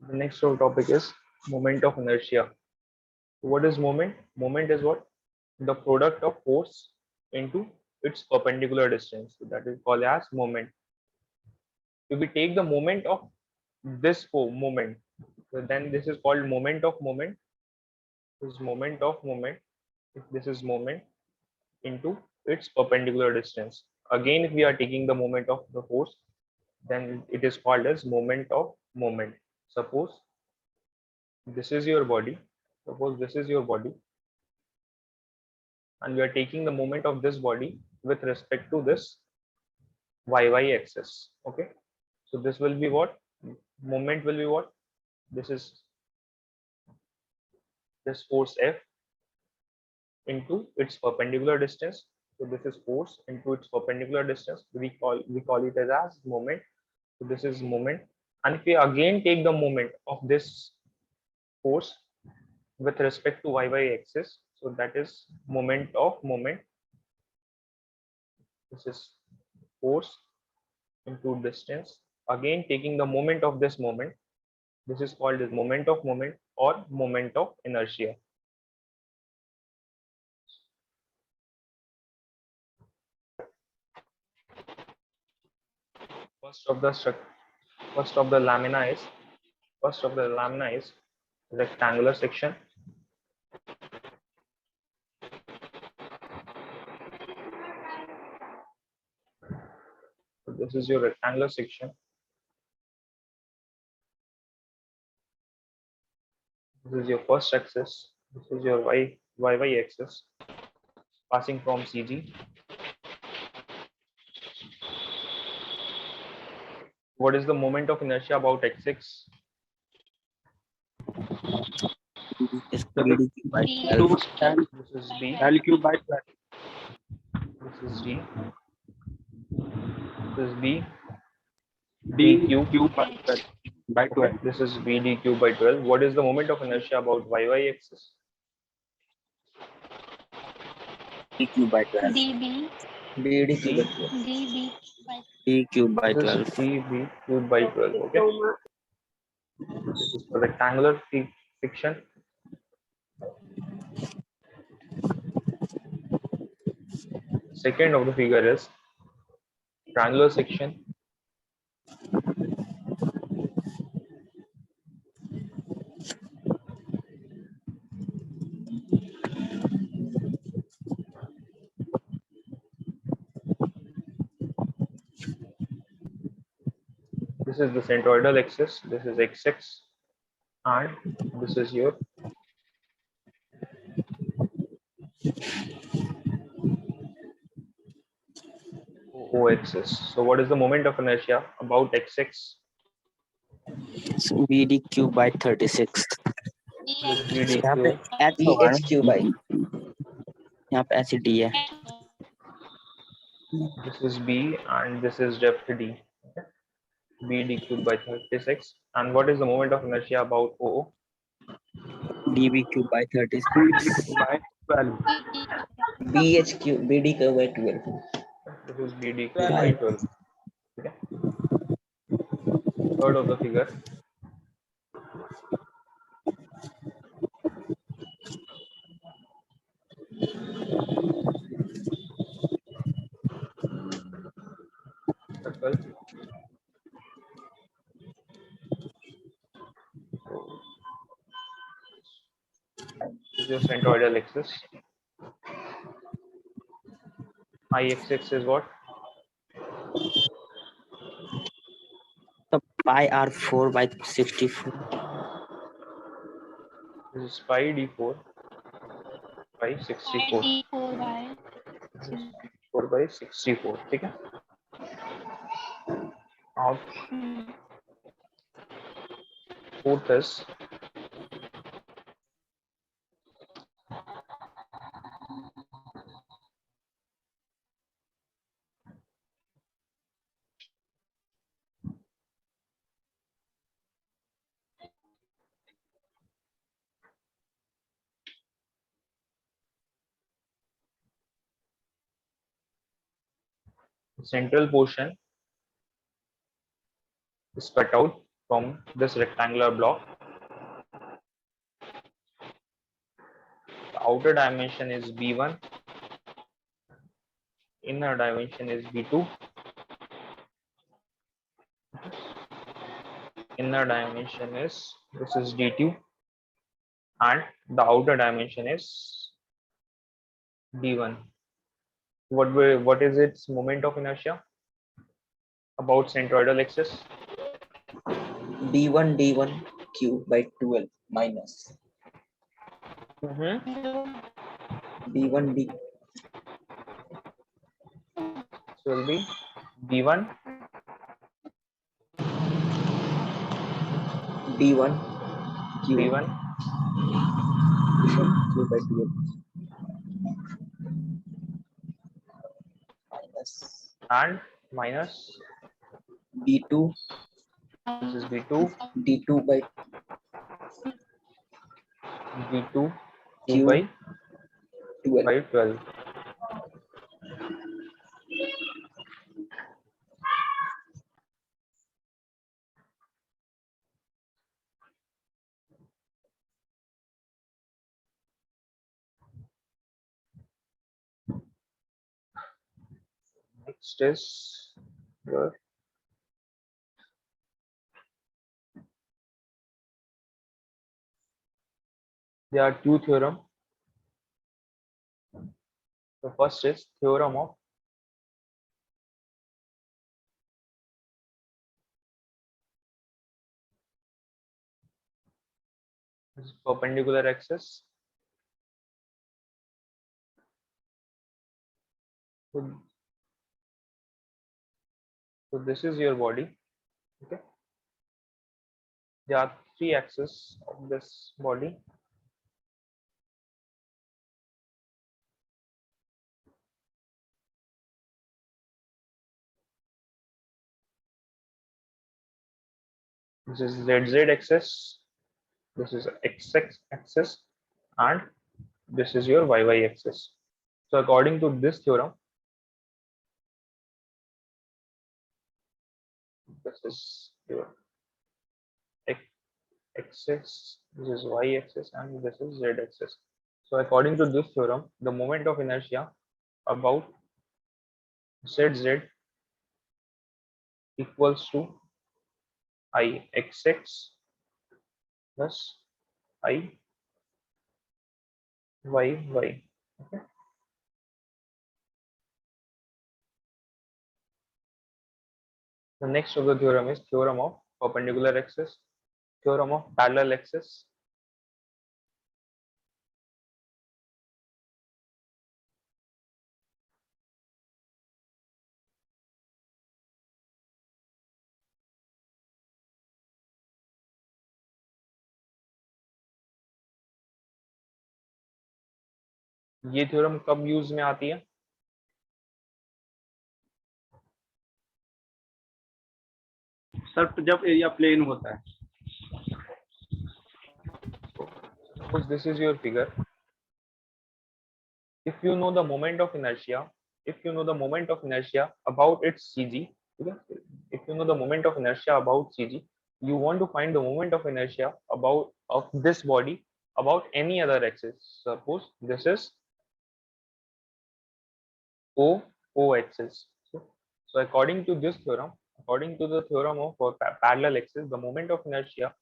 The next topic is moment of inertia. What is moment? Moment is what? The product of force into its perpendicular distance. So that is called as moment. If we take the moment of this moment, so then this is called moment of moment. This is moment of moment. If this is moment into its perpendicular distance. Again, if we are taking the moment of the force, then it is called as moment of moment. Suppose this is your body. Suppose this is your body, and we are taking the moment of this body with respect to this y axis. Okay, so this will be what? Moment will be what? This is this force F into its perpendicular distance. So this is force into its perpendicular distance. We call it as moment. So this is moment. And if we again take the moment of this force with respect to y axis, so that is moment of moment. This is force into distance. Again taking the moment of this moment. This is called as moment of moment or moment of inertia. First of the first of the lamina is rectangular section. So this is your rectangular section. This is your first axis. This is your y axis passing from CG. What is the moment of inertia about x6? Is BDQ by 12. This is B. LQ by 12. This is D. This is B. DQ by 12. This is BDQ by 12. What is the moment of inertia about y axis? DQ by 12. DB. BDQ by 12. DB. DQ by This 12. is DB cubed by 12. Okay. This is for rectangular section. Second of the figure is triangular section. This is the centroidal axis. This is x6, and this is your O axis. So what is the moment of inertia about x6? So BDQ by 36. This is यहाँ पे BDQ. H होगा ना? यहाँ पे H D है. This is B, and this is depth D. Okay. BD cubed by 36. And what is the moment of inertia about OO? DBQ by 36. DQ by 12. BDQ by 12. This is BD cubed by 12. Okay. Third of the figure. Circle. This is your centroidal axis. I-axis is what? So pi R4 by 64. This is pi D4 by 64. D4 by 4 by 64. ठीक है? Now fourth is central portion is cut out from this rectangular block. The outer dimension is b1, inner dimension is b2, inner dimension is this is d2, and the outer dimension is d1. What is its moment of inertia about centroidal axis? d1 d1 q by 12 minus d1 d So will be b1 d1 q b1 q by 12 minus and minus d2 this is b2 d2 by b2 q by 12. 12. Next is your there are two theorems. The first is theorem of perpendicular axis. So this is your body. Okay. There are three axes of this body. This is ZZ axis, this is XX axis, and this is your YY axis. So according to this theorem, this is your axis, this is Y axis, and this is Z axis. So according to this theorem, the moment of inertia about ZZ equals to Ixx plus Iyy. Okay. The next of the theorem is theorem of perpendicular axis, theorem of parallel axis. ये theorem कब use में आती है? Sir जब area plane होता है. Suppose this is your figure. If you know the moment of inertia, about its CG, okay? If you know the moment of inertia about CG, you want to find the moment of inertia about of this body about any other axis. Suppose this is O axis. So according to this theorem, according to the theorem of parallel axis, the moment of inertia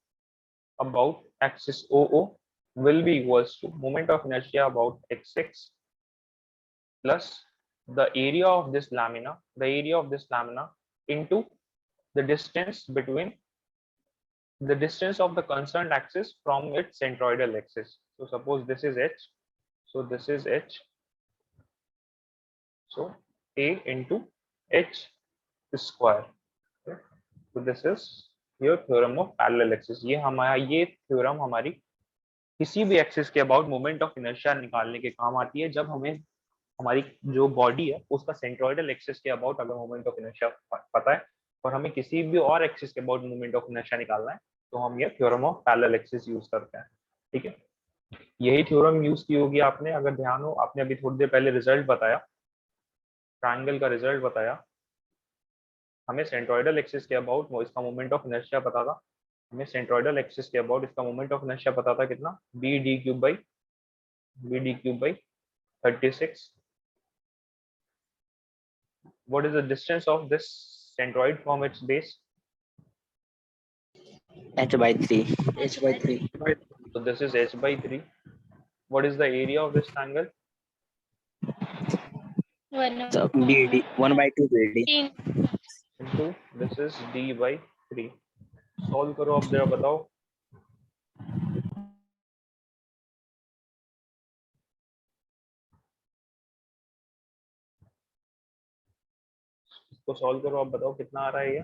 about axis OO will be equals to moment of inertia about XX plus the area of this lamina, into the distance between the distance of the concerned axis from its centroidal axis. So suppose this is H, so this is H, so A into H square. Okay. So this is your theorem of parallel axis. ये theorem हमारी किसी भी axis के about moment of inertia निकालने के काम आती है जब हमें हमारी जो बॉडी है उसका सेंट्रोइडल एक्सिस के अबाउट अगर मोमेंट ऑफ इनर्शिया पता है और हमें किसी भी और एक्सिस के अबाउट मोमेंट ऑफ इनर्शिया निकालना है तो हम ये theorem of parallel axis use करते हैं. ठीक है, यही थ्योरम यूज की होगी आपने. अगर ध्यान हो, आपने अभी थोड़ी देर पहले रिजल्ट बताया, ट्रायंगल का रिजल्ट बताया, हमें सेंट्रोइडल एक्सिस के अबाउट इसका मोमेंट ऑफ इनर्शिया पता था हमें सेंट्रोइडल एक्सिस के अबाउट इसका मोमेंट ऑफ इनर्शिया पता था कितना, b d cube by 36. What is the distance of this centroid from its base? h/3. h/3. So this is h by 3. What is the area of this triangle? So BD 1/2 BD. Into this is d by 3. Solve करो अब जरा बताओ. इसको solve करो, अब बताओ कितना आ रहा है ये.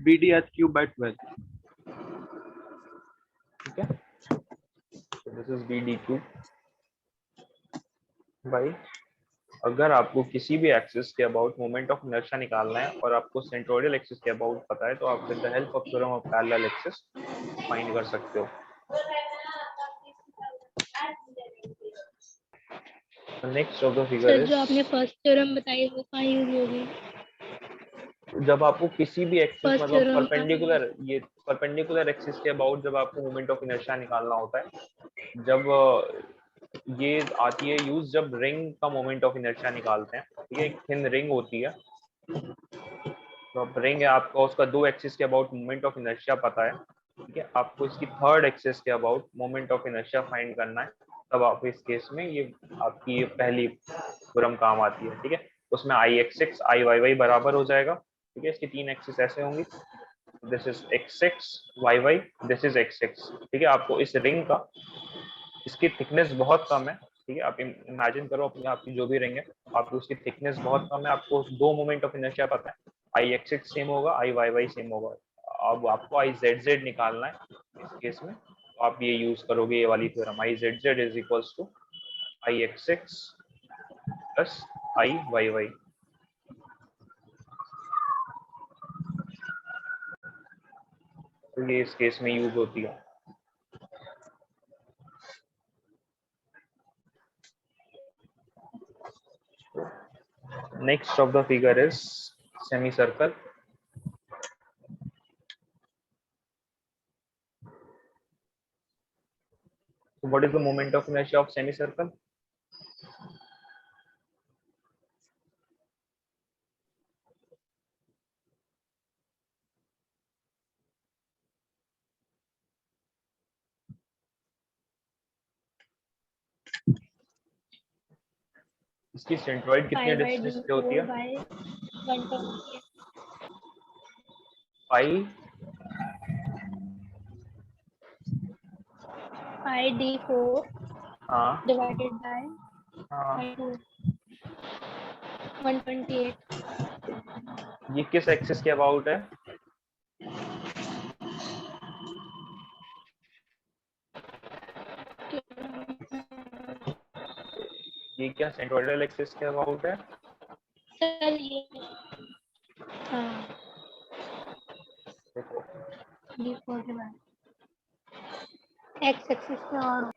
BDH cube by 12. ठीक है. So this is b d cube by, अगर आपको किसी भी एक्सिस के अबाउट मोमेंट ऑफ इनर्शिया निकालना है और आपको सेंट्रोइडल एक्सिस के अबाउट पता है तो आप with the help of theorem of parallel axis find कर सकते हो. Next of the figure sir is, जो आपने फर्स्ट थ्योरम बताई वो कहाँ यूज होगी? जब आपको किसी भी एक्सिस First मतलब theorem परपेंडिकुलर, ये परपेंडिकुलर एक्सिस के अबाउट जब आपको मोमेंट ऑफ इनर्शिया निकालना होता है, जब ये आती है यूज जब रिंग का मोमेंट ऑफ इनर्शिया निकालते हैं. ठीक है, एक थिन रिंग होती है, तो अब रिंग है आपका, उसका दो एक्सिस के अबाउट मोमेंट ऑफ इनर्शिया पता है. ठीक है, आपको इसकी थर्ड एक्सिस के about moment of inertia find करना है, तब आप इस केस में ये आपकी ये पहली थ्योरम काम आती है. ठीक है, उसमें आई एक्स एक्स आई वाई वाई बराबर हो जाएगा. ठीक है, इसकी तीन एक्सिस ऐसे होंगी, this is x x y y, this is x x. ठीक है, आपको इस रिंग का, इसकी थिकनेस बहुत कम है. ठीक है, आप इमेजिन करो अपनी आपकी जो भी रिंग है, आपको उसकी थिकनेस बहुत कम है, आपको दो मोमेंट ऑफ इनर्शिया पता है, आई एक्स एक्स सेम होगा, आई वाई वाई सेम होगा. अब आपको आई जेड जेड निकालना है इस केस में, तो आप ये यूज करोगे ये वाली theorem, I z z is equals to I x x plus I y y. तो ये इस केस में यूज होती है. Next of the figure is semicircle. So what is the moment of inertia of semicircle? इसकी centroid कितने distance पे होती है? पाई पाई d4 हाँ डिवाइडेड बाय हाँ. 128. ये किस एक्सिस के अबाउट है? ये क्या सेंट्रोइडल एक्सिस के अबाउट है? सर ये हाँ देखो d4 डिवाइड x एक्सिस पे और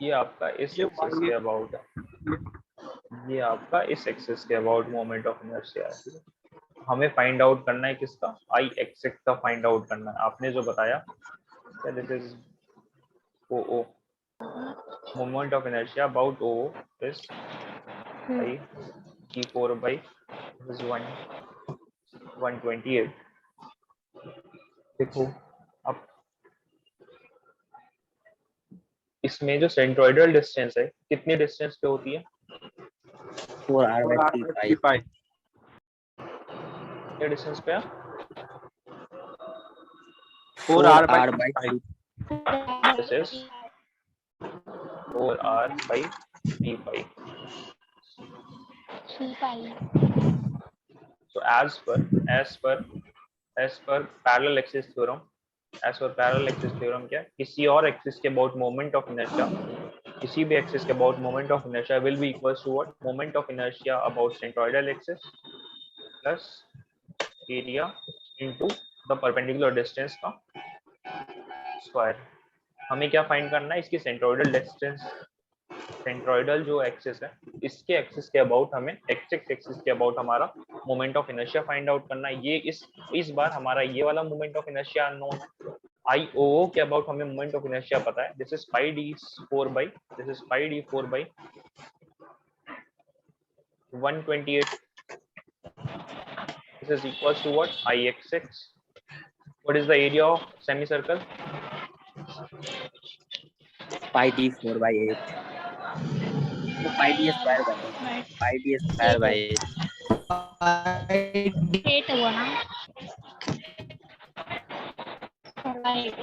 ये आपका इस ये एक्सिस के अबाउट है, ये आपका इस एक्सिस के अबाउट मोमेंट ऑफ इनर्शिया है. हमें फाइंड आउट करना है किसका? आई एक्स एक्स का फाइंड आउट करना है. आपने जो बताया this is O O, moment of inertia about O is I g4 by is 128. देखो अब इसमें जो सेंट्रोइडल डिस्टेंस है कितनी डिस्टेंस पे होती है? 4r/3 क्या डिस्टेंस पे है? 4r/3 This is 4r by 3 pi. So as per as per parallel axis theorem, क्या किसी और एक्सिस के अबाउट मोमेंट ऑफ इनर्शिया, किसी भी एक्सिस के about moment of inertia will be equals to what, moment of inertia about centroidal axis plus area into the perpendicular distance का square. हमें क्या फाइंड करना है, इसकी सेंट्रोइडल डिस्टेंस, सेंट्रोइडल जो एक्सिस है इसके एक्सिस के अबाउट हमें एक्सिस के अबाउट हमारा moment of inertia find out करना है। ये इस बार हमारा ये वाला मोमेंट ऑफ इनर्शिया अननोन है। IOO के अबाउट हमें मोमेंट ऑफ इनर्शिया पता है, this is pi D 4 by 128, this is equals to what, Ixx. What is the area of semicircle? pi d 4/8, तो pi d square by 8, pi d square by 8, 8 हुआ ना, right.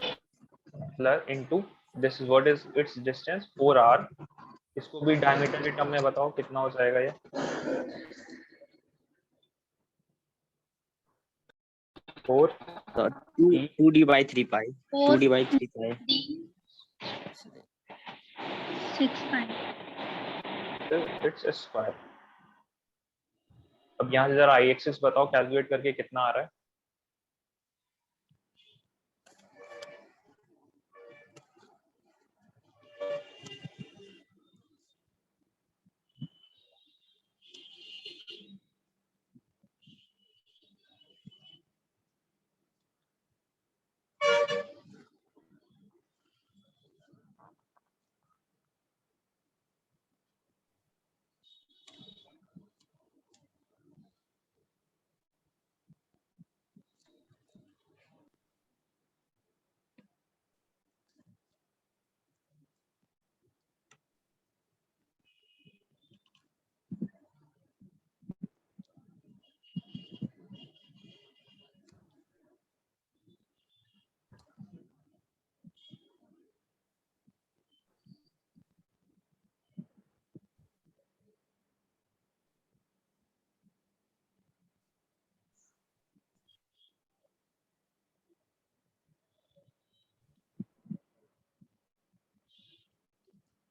Plus into this is what is its distance 4r। इसको भी diameter के term में बताओ कितना हो जाएगा ये, 4 so 2d by 3 pi, 2d by 3 pi, 6 it's a square। अब यहाँ से जरा आई एक्सिस बताओ कैलकुलेट करके कितना आ रहा है।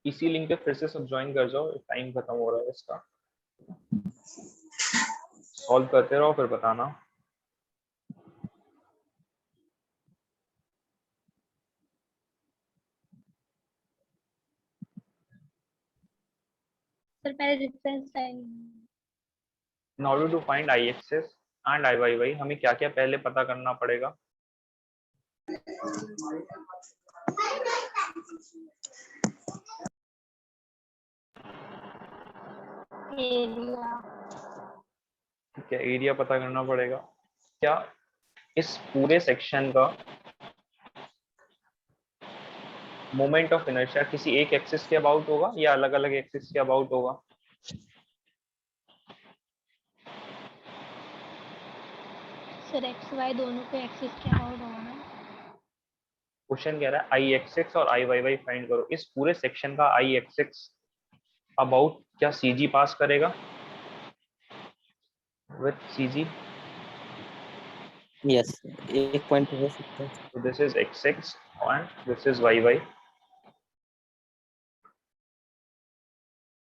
इसी लिंक पे फिर से सब ज्वाइन कर जाओ, टाइम खत्म हो रहा है इसका। सॉल्व करते रहो फिर बताना। सर पहले difference time. In order to find Ixx and Iyy हमें क्या क्या पहले पता करना पड़ेगा। एरिया, ठीक है, एरिया पता करना पड़ेगा। क्या इस पूरे सेक्शन का मोमेंट ऑफ इनर्शिया किसी एक एक्सिस के अबाउट होगा या अलग अलग एक्सिस के अबाउट होगा। सर एक्स वाई दोनों पे एक्सिस के अबाउट होगा ना। क्वेश्चन कह रहा है Ixx और Iyy फाइंड करो। इस पूरे सेक्शन का Ixx अबाउट क्या CG पास करेगा विथ CG। yes, एक पॉइंट हो सकता है। So this is Xx and this is Yy.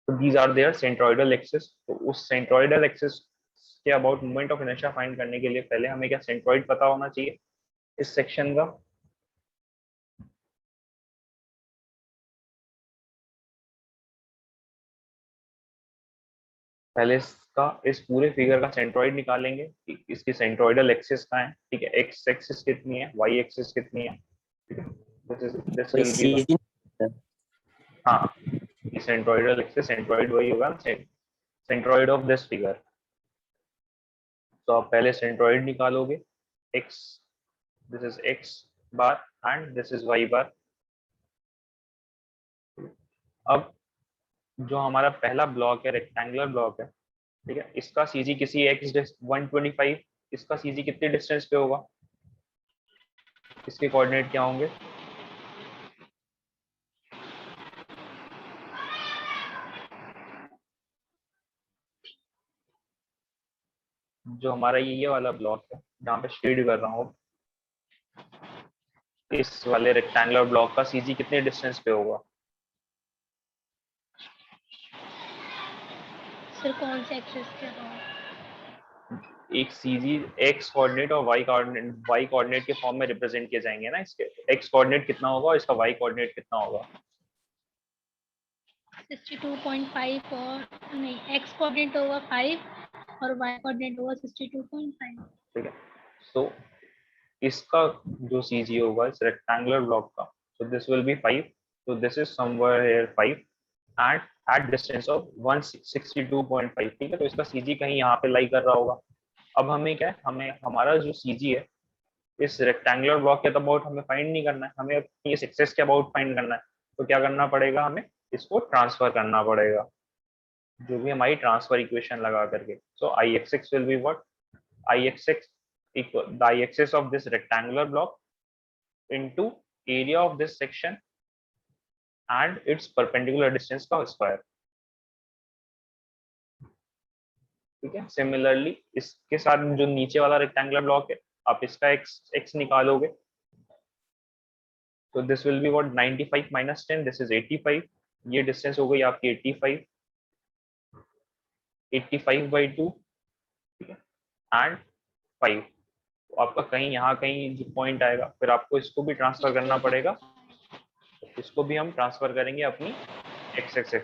So these are their centroidal axis। तो उस centroidal axis के about moment of inertia find करने के लिए पहले हमें क्या सेंट्रोइड पता होना चाहिए इस सेक्शन का। पहले इसका इस पूरे फिगर का सेंट्रोइड निकालेंगे कि इसकी सेंट्रोइडल एक्सिस कहाँ है। ठीक है, एक्स एक्सिस कितनी है, वाई एक्सिस कितनी है। ठीक है, दिस कोई विल बी CG हाँ, सेंट्रोइडल एक्सिस, सेंट्रोइड वही होगा सेंट्रोइड ऑफ दिस फिगर। तो आप पहले सेंट्रोइड निकालोगे, X, this is X bar and this is Y bar. अब जो हमारा पहला ब्लॉक है रेक्टेंगुलर ब्लॉक है, ठीक है, इसका सीजी किसी एक्स 125, इसका सीजी कितने डिस्टेंस पे होगा, इसके कोऑर्डिनेट क्या होंगे। जो हमारा ये वाला ब्लॉक है जहाँ पे शेड कर रहा हूँ, इस वाले रेक्टेंगुलर ब्लॉक का सीजी कितने डिस्टेंस पे होगा? सर कौन से एक्सिस पे हो? एक सीजी एक्स कोऑर्डिनेट और वाई कोऑर्डिनेट के फॉर्म में रिप्रेजेंट किए जाएंगे ना। इसके एक्स कोऑर्डिनेट कितना होगा और इसका वाई कोऑर्डिनेट कितना होगा? 62.5 और नहीं, एक्स कोऑर्डिनेट होगा 5 और वाई कोऑर्डिनेट होगा 62.5। ठीक है, तो इसका जो सीजी होगा इस रेक्टेंगुलर ब्लॉक का, so this will be 5, so this is somewhere here 5 and at distance of 162.5। ठीक है, तो इसका सीजी कहीं यहाँ पे लाई कर रहा होगा। अब हमें क्या है, हमें हमारा जो सीजी है इस रेक्टेंगुलर ब्लॉक के अबाउट हमें फाइंड नहीं करना है, हमें अपनी इस एक्सेस के अबाउट फाइंड करना है। तो क्या करना पड़ेगा, हमें इसको ट्रांसफर करना पड़ेगा, जो भी हमारी ट्रांसफर इक्वेशन लगा करके। So I x X will be what, I x X equal the axis of this rectangular block into area of this section and its perpendicular distance का स्क्वायर। ठीक है, सिमिलरली इसके साथ जो नीचे वाला रेक्टेंगुलर ब्लॉक है, आप इसका x निकालोगे, तो this will be what 95 minus 10, this is 85। ये डिस्टेंस हो गई आपकी 85, 85/2, ठीक है, एंड 5। तो आपका कहीं यहाँ कहीं जो पॉइंट आएगा, फिर आपको इसको भी ट्रांसफर करना पड़ेगा, इसको भी हम ट्रांसफर करेंगे अपनी एक्स एक्स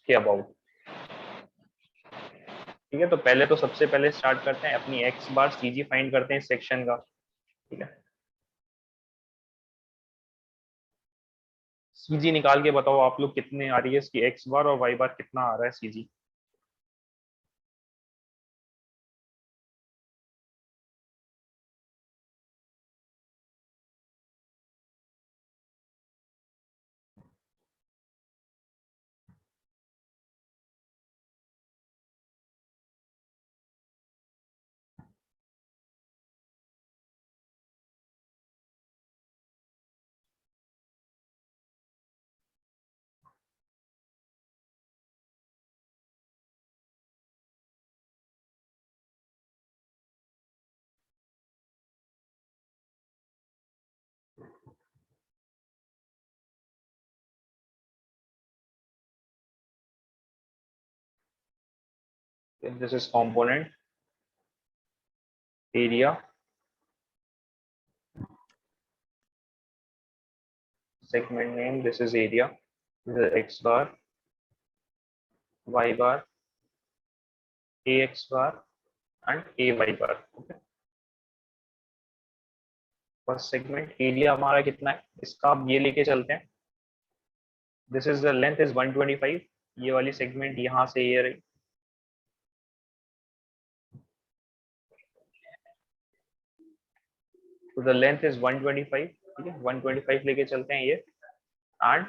के अबाउट। ठीक है, तो पहले तो सबसे पहले स्टार्ट करते हैं अपनी एक्स बार सीजी फाइंड करते हैं इस सेक्शन का। ठीक है, सीजी निकाल के बताओ आप लोग कितने आ रही है इसकी एक्स बार और वाई बार कितना आ रहा है CG. This is component area, segment name, this is area, this is x bar, y bar, ax bar and ay bar। okay, first segment area हमारा कितना है, इसका आप ये लेके चलते हैं, this is the length is 125, ये वाली सेगमेंट यहाँ से ये रही, तो द लेंथ इज 125। ठीक है, 125 लेके चलते हैं ये, and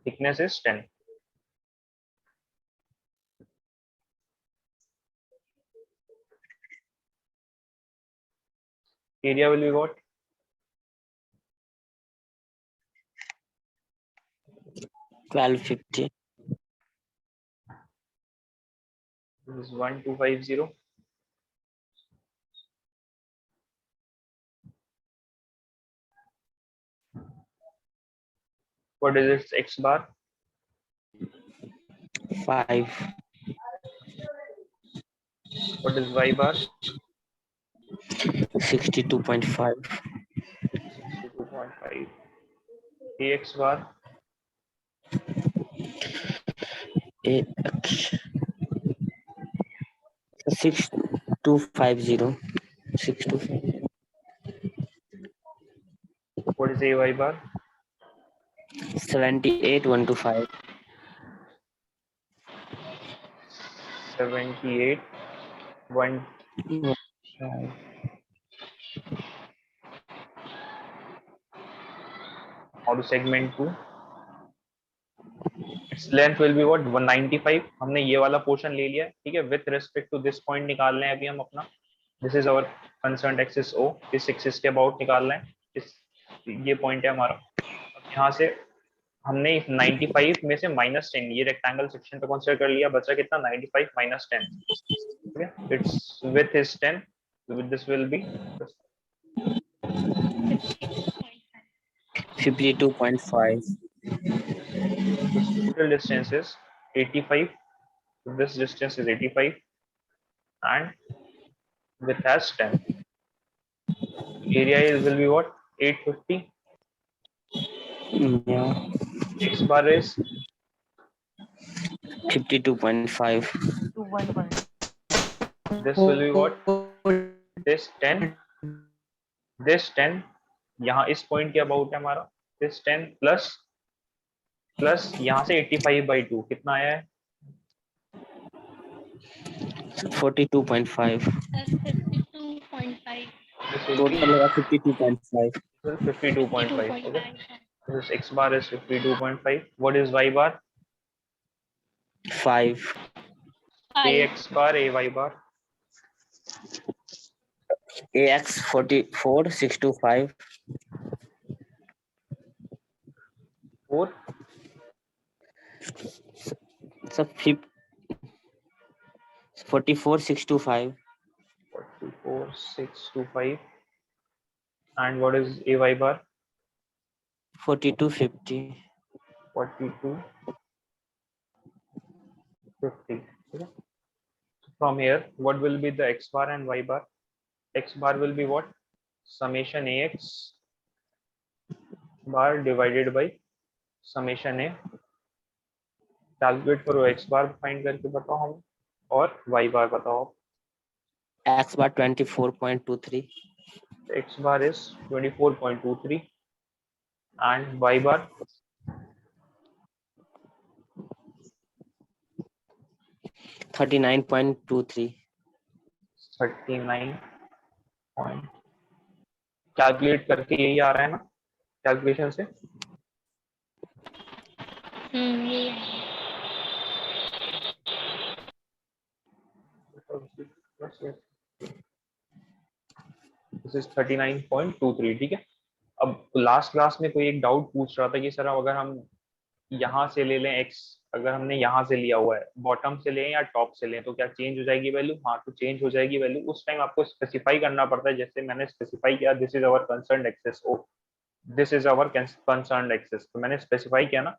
thickness is 10। Area will be what, 1250 this is 1250, what is its x bar, 5 what is y bar, 62.5 62.5, ax bar, ax 6250 625 what is ay bar, 78 78 1 125 और segment 2 its length will be what 195। हमने ये वाला portion ले लिया है। ठीक है, with respect to this point निकाल रहे हैं अभी हम अपना, this is our concern axis O, इस एक्सिस के अबाउट निकाल रहे हैं, इस ये पॉइंट है हमारा। अब यहाँ से हमने 95 में से -10 ये रेक्टेंगल सेक्शन पे कंसीडर कर लिया, बचा कितना 95 - 10। ठीक है, it's with is 10 with this will be 52.5. this total distance is 85. So this distance is 85 and width has 10. Area is will be what? 850. Yeah, X bar is 52.5. this will be what? This 10. This 10 यहाँ इस point के about है हमारा. This 10 plus यहाँ से 85/2 कितना आया है? 42.5. That's 52.5. This will be Total होगा 52.5. 52.5. Okay. 52.5. This x bar is 52.5. What is y bar? 5. Ax bar, ay bar. AX 44,625. 4. So 44,625. 44,625. And what is ay bar? 42.50. 42.50. Okay. From here, what will be the x bar and y bar? X bar will be what? Summation ax bar divided by summation a. Calculate करो x बार find करके बताओ हमें और y बार बताओ. X bar 24.23. X bar is 24.23 and y bar 39.23. 39 point. Calculate करके यही आ रहा है ना कैलकुलेशन से. ये दिस इज 39.23. ठीक है. अब लास्ट क्लास में कोई एक डाउट पूछ रहा था कि सर अगर हम यहाँ से ले लें x, अगर हमने यहाँ से लिया हुआ है बॉटम से लें या टॉप से लें तो क्या चेंज हो जाएगी वैल्यू? हाँ, तो चेंज हो जाएगी वैल्यू. उस टाइम आपको स्पेसिफाई करना पड़ता है. जैसे मैंने स्पेसिफाई किया this is our concerned axis. O this is our concerned axis. तो मैंने स्पेसिफाई किया ना.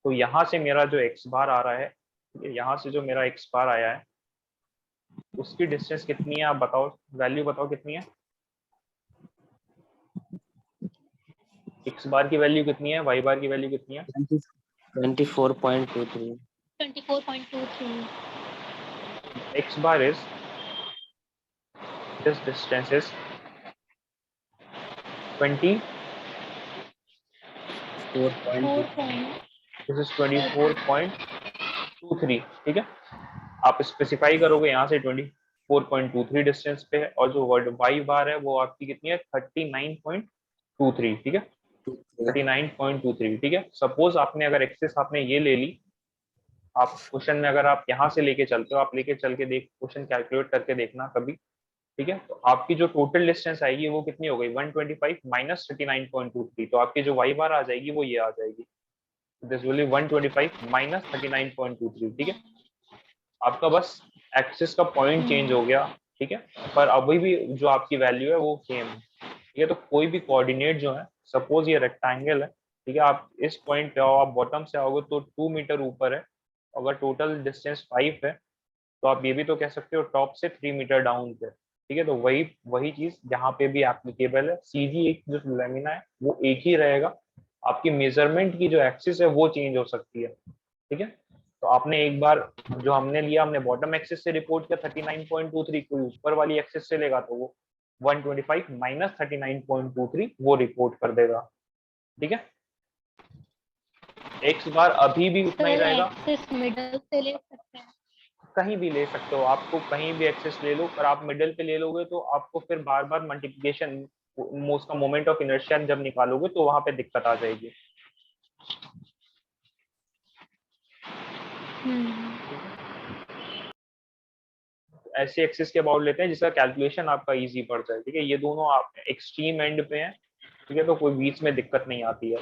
तो यहाँ से मेरा जो x बार आ रहा है, यहाँ से जो मेरा x बार आया है उसकी डिस्टेंस कितनी है आप बताओ. वैल्यू बताओ कितनी है. x बार की वैल्यू कितनी है, y बार की वैल्यू कितनी है? 24.23. 24.23. X bar is this distance is 20. 4. 4. This is 24.23. ठीक है. आप स्पेसिफाई करोगे यहाँ से 24.23 डिस्टेंस पे है और जो वर्ड y बार है वो आपकी कितनी है? 39.23. ठीक है. 39.23. ठीक है. सपोज आपने अगर एक्सेस आपने ये ले ली, आप क्वेश्चन में अगर आप यहाँ से लेके चलते हो, आप लेके चल के देख क्वेश्चन कैलकुलेट करके देखना कभी. ठीक है. तो आपकी जो टोटल डिस्टेंस आएगी वो कितनी हो गई? 125 माइनस 39.23. तो आपकी जो y बार आ जाएगी वो ये आ जाएगी. This will be 125 minus 39.23. ठीक है. आपका बस एक्सिस का पॉइंट चेंज हो गया. ठीक है. पर अभी भी जो आपकी वैल्यू है वो सेम है. ठीक है. तो कोई भी कोऑर्डिनेट जो है, सपोज ये रेक्टेंगल है. ठीक है. आप इस पॉइंट पे आओ, आप बॉटम से आओगे तो 2 मीटर ऊपर है. अगर टोटल डिस्टेंस 5 है तो आप ये भी तो कह सकते हो टॉप से 3 मीटर डाउन पे. ठीक है. तो वही चीज यहाँ पे भी एप्लीकेबल है. सीधी एक जो लेमिना है वो एक ही रहेगा. आपकी मेजरमेंट की जो एक्सिस है वो चेंज हो सकती है. ठीक है. तो आपने एक बार जो हमने लिया, हमने बॉटम एक्सिस से रिपोर्ट किया 39.23. कोई ऊपर वाली एक्सिस से लेगा तो वो 125 माइनस 39.23 वो रिपोर्ट कर देगा. ठीक है. एक्स बार अभी भी उतना ही रहेगा. एक्सेस मिडल से ले सकते हैं. कहीं भी ले सकते हो, आपको कहीं भी एक्सेस ले लो. पर आप मिडिल पे ले लोगे तो आपको फिर बार बार मल्टीप्लिकेशन, उसका मोमेंट ऑफ इनर्शिया जब निकालोगे तो वहां पे दिक्कत आ जाएगी. ऐसे एक्सेस के अबाउट लेते हैं जिसका कैलकुलेशन आपका इजी पड़ जाए. ठीक है. ये दोनों आप एक्सट्रीम एंड पे हैं. ठीक है. तो कोई बीच में दिक्कत नहीं आती है.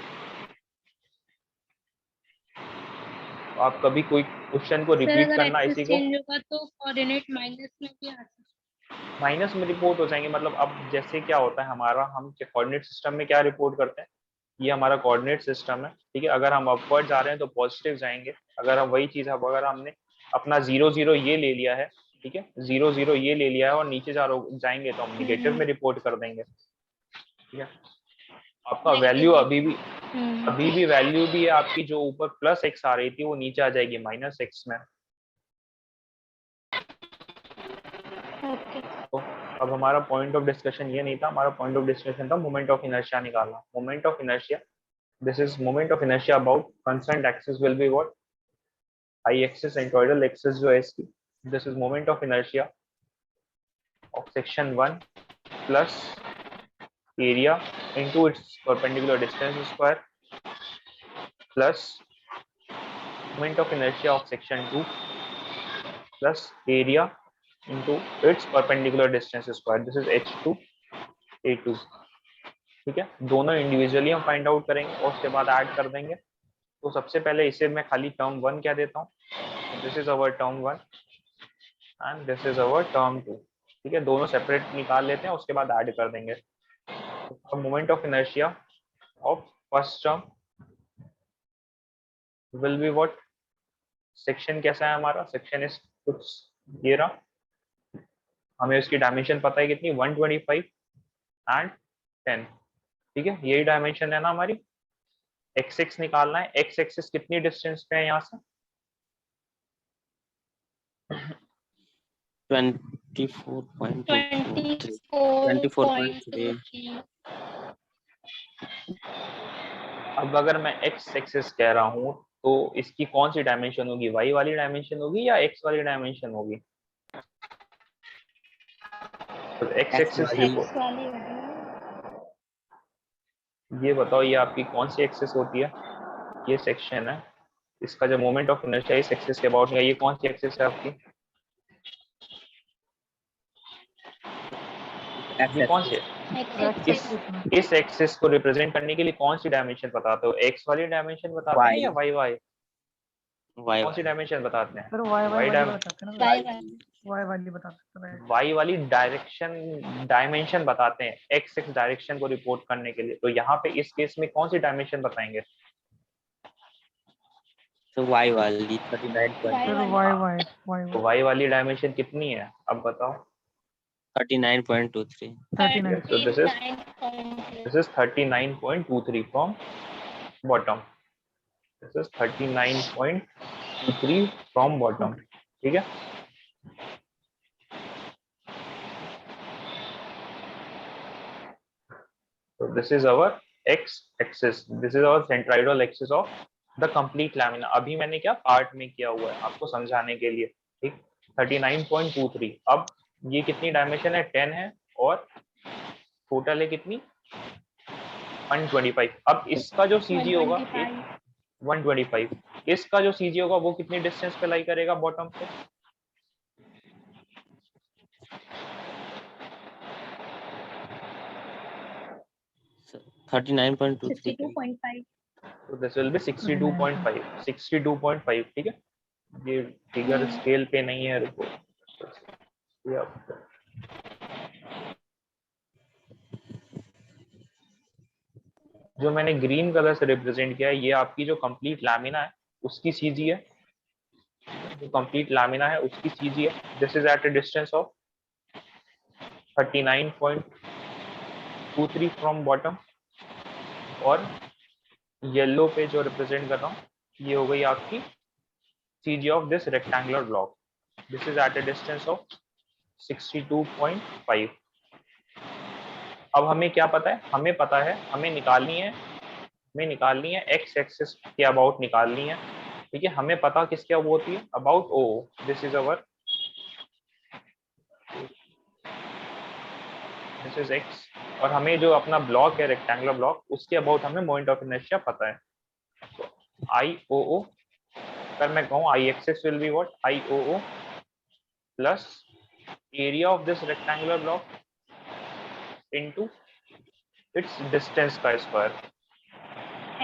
तो आप कभी कोई क्वेश्चन को सर रिपीट अगर करना एक्सेस इसी को. चेंज होगा तो कोऑर्डिनेट माइनस में भी आ सकता माइनस में रिपोर्ट हो जाएंगे। मतलब अब जैसे क्या होता है हमारा, हम कोऑर्डिनेट सिस्टम में क्या रिपोर्ट करते हैं, ये हमारा कोऑर्डिनेट सिस्टम है, ठीक है। अगर हम अपवर्ड जा रहे हैं तो पॉजिटिव जाएंगे, अगर हम वही चीज अगर हमने अपना 0 0 ये ले लिया है, ठीक है, 0 0 ये ले लिया है और नीचे जाएंगे तो हम निगेटिव में रिपोर्ट कर देंगे, ठीक है। आपका वैल्यू अभी भी वैल्यू भी है आपकी, जो ऊपर प्लस एक्स आ रही थी वो नीचे आ जाएगी माइनस एक्स में। ओके। तो अब हमारा पॉइंट ऑफ डिस्कशन ये नहीं था, हमारा पॉइंट ऑफ डिस्कशन था मोमेंट ऑफ इनर्शिया निकालना। Moment of inertia, this is moment of inertia about constant axis will be what, I axis, centroidal axis जो है इसकी, this is moment of inertia of section 1 plus area into its perpendicular distance square plus moment of inertia of section 2 plus area into its perpendicular distance square, this is h2 a2, ठीक है। दोनों individually हम find out करेंगे और उसके बाद add कर देंगे। तो सबसे पहले इसे मैं खाली टर्म 1 क्या देता हूँ, this is our term 1 and this is our term 2, ठीक है। दोनों सेपरेट निकाल लेते हैं, उसके बाद ऐड कर देंगे। Moment of inertia of first term will be what, section कैसा है हमारा, सेक्शन इज कुछ ये रहा, हमें उसकी डायमेंशन पता है कितनी, 125 एंड 10, ठीक है। यही डायमेंशन है ना हमारी। एक्स एक्स निकालना है, एक्स एक्सिस कितनी डिस्टेंस पे है यहाँ से, 24.3 अब अगर मैं एक्स एक्सिस कह रहा हूँ तो इसकी कौन सी डायमेंशन होगी, वाई वाली डायमेंशन होगी या एक्स वाली डायमेंशन होगी। तो एक्स एक्सिस ये बताओ, ये आपकी कौन सी एक्सिस होती है, ये सेक्शन है, इसका जो मोमेंट ऑफ इनर्शिया इस एक्सिस के अबाउट है, ये कौन सी एक्सिस है आपकी, ये कौन सी है। इस एक्सिस को रिप्रेजेंट करने के लिए कौन सी डायमेंशन बताते हो, एक्स वाली डायमेंशन बताते हैं या वाई वाई, कौन सी डायमेंशन बताते हैं, वाई वाली डायरेक्शन डायमेंशन बताते हैं एक्स एक्स डायरेक्शन को रिपोर्ट करने के लिए। तो यहाँ पे इस केस में कौन सी डायमेंशन बताएंगे, तो वाई वाली 39.23 तो वाई वाली डायमेंशन कितनी है अब बताओ, 39.23 so this is 39.23 from bottom, this is 39.23 from bottom, ठीक है। So this is our x axis, this is our centroidal axis of the complete lamina। अभी मैंने क्या पार्ट में किया हुआ है आपको समझाने के लिए, ठीक। 39.23, अब ये कितनी डायमेंशन है, 10 है और टोटल है कितनी, 125। अब इसका जो सीजी होगा 125, इसका जो सीजी होगा वो कितनी डिस्टेंस पे लाई करेगा बॉटम से, So 39.23 तो दिस विल बी 62.5, 62.5, ठीक है। ये फिगर स्केल पे नहीं है, रुको जो मैंने ग्रीन कलर से रिप्रेजेंट किया है, ये आपकी जो कंप्लीट लैमिना है उसकी सीजी है, जो कंप्लीट लैमिना है उसकी सीजी है। This is at a distance of 39.23 from bottom, और येलो पे जो रिप्रेजेंट कर रहा हूँ ये हो गई आपकी CG of this rectangular block, this is at a distance of 62.5। अब हमें क्या पता है, हमें पता है हमें निकालनी है एक्स एक्सिस के अबाउट निकालनी है, ठीक है। हमें पता किसके अब होती है, about O, this is our, this is X, और हमें जो अपना ब्लॉक है रेक्टेंगुलर ब्लॉक उसके अबाउट हमें मोमेंट ऑफ इनर्शिया पता है। तो आई ओ ओ, अगर मैं कहूँ I axis will be what, I O O plus area of this rectangular block into its distance का square,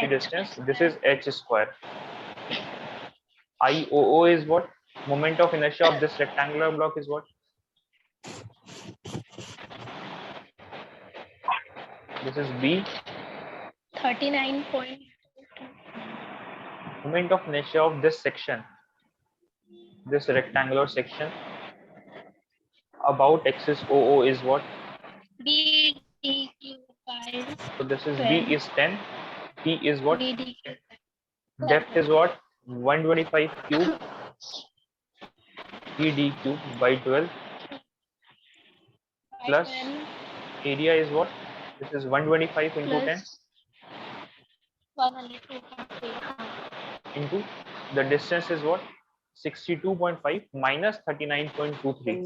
distance, this is h square, IOO is what, moment of inertia of this rectangular block is what, This is B. 39.2. Moment of inertia of this section, this rectangular section about axis OO is what? B dq by So this is 12. B is 10. T is what? B dq. Depth is what? 125 cube. E d cube by 12 By plus 10 area is what? This is 125 into 10 plus 102.3. into the distance is what? 62.5 minus 39.23.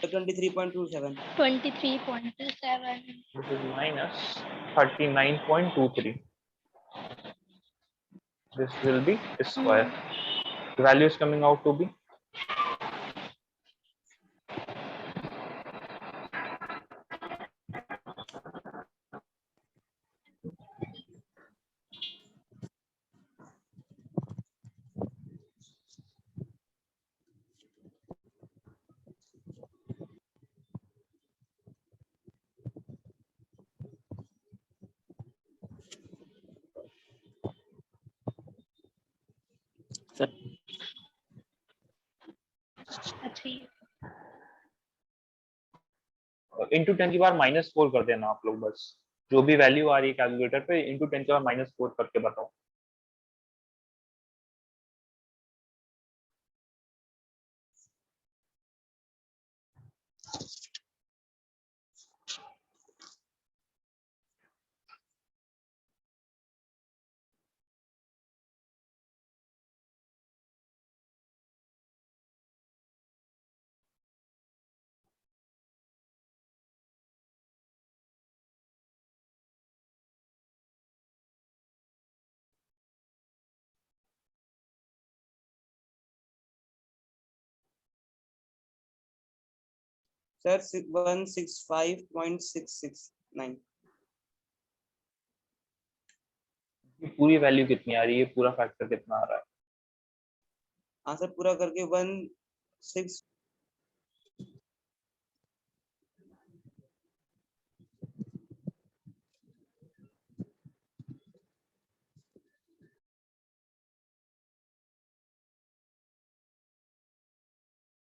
23.27. 23.27. This is minus 39.23. This will be square. Value is coming out to be Sir, अच्छा ये into 10 की बार -4 कर देना आप लोग, बस जो भी वैल्यू आ रही है कैलकुलेटर पे इंटू 10 की बार -4 करके बताओ. sir 165.669. ये पूरी वैल्यू कितनी आ रही है, पूरा फैक्टर कितना आ रहा है? हाँ सर, पूरा करके 16